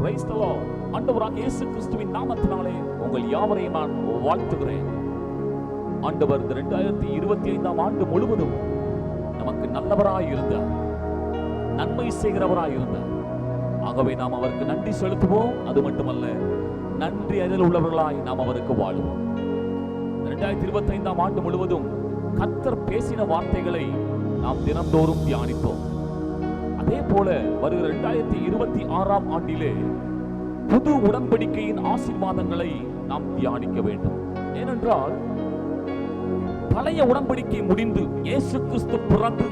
ஆண்டவராகிய இயேசு கிறிஸ்துவின் நாமத்தினாலே உங்கள் யாவரையும் நான் வாழ்த்துகிறேன். ஆண்டவர் 2025 ஆண்டு முழுவதும் நமக்கு நல்லவராய் இருந்தார், நன்மை செய்கிறவராய் இருந்தார். ஆகவே நாம் அவருக்கு நன்றி செலுத்துவோம். அது மட்டுமல்ல, நன்றி அறிதல் உள்ளவர்களாய் நாம் அவருக்கு வாழுவோம். 2025 ஆண்டு முழுவதும் கர்த்தர் பேசின வார்த்தைகளை நாம் தினந்தோறும் தியானித்தோம். அதே போல வருகிற 2026 ஆண்டிலே புது உடன்படிக்கையின் ஆசீர்வாதங்களை நாம் தியானிக்க வேண்டும். ஏனென்றால் பழைய உடன்படிக்கை முடிந்து இயேசு கிறிஸ்து பிறந்து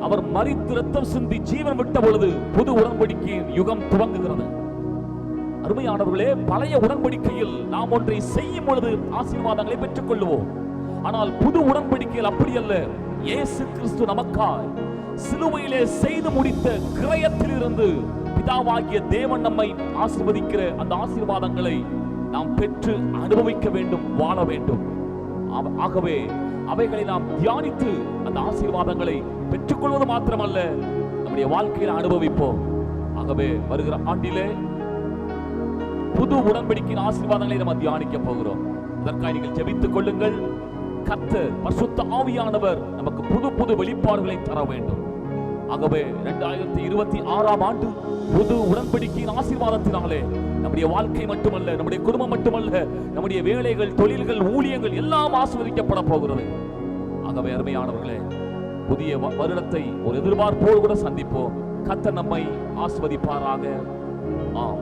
அவர் மரித்து இரத்தம் சிந்தி ஜீவன் விட்ட பொழுது புது உடன்படிக்கையின் யுகம் துவங்குகிறது. அருமையானவர்களே, பழைய உடன்படிக்கையில் நாம் ஒன்றை செய்யும் பொழுது ஆசீர்வாதங்களை பெற்றுக் கொள்வோம். ஆனால் புது உடன்படிக்கையில் அப்படி அல்ல. இயேசு கிறிஸ்து நமக்காய் சிலுவையிலே செய்து முடித்த கிரயத்தில் இருந்து பிதாவாகிய தேவன் நம்மை ஆசீர்வதிக்கிற அந்த ஆசீர்வாதங்களை நாம் பெற்று அனுபவிக்க வேண்டும், வாழ வேண்டும். ஆகவே அவைகளை நாம் தியானித்து அந்த ஆசீர்வாதங்களை பெற்றுக்கொள்வது மாத்திரமல்ல, நம்முடைய வாழ்க்கையில் அனுபவிப்போம். ஆகவே வருகிற ஆண்டிலே புது உடன்படிக்கையின் ஆசீர்வாதங்களை நம்ம தியானிக்க போகிறோம். அதற்காக நீங்கள் ஜெபித்துக் கொள்ளுங்கள். கர்த்தர் பரிசுத்த ஆவியானவர் நமக்கு புது புது வெளிப்பாடுகளை தர வேண்டும். ஆகவே 2026 ஆண்டு புது உடன்படிக்கையின் ஆசீர்வாதத்தினாலே நம்முடைய வாழ்க்கை மட்டுமல்ல, நம்முடைய குடும்பம் மட்டுமல்ல, நம்முடைய வேலைகள், தொழில்கள், ஊழியங்கள் எல்லாம் ஆசீர்வதிக்கப்பட போகிறது. ஆகவே அருமையானவர்களே, புதிய வருடத்தை ஒரு எதிர்பார்ப்போடு கூட சந்திப்போம். கர்த்தர் நம்மை ஆசீர்வதிப்பாராக. ஆம்.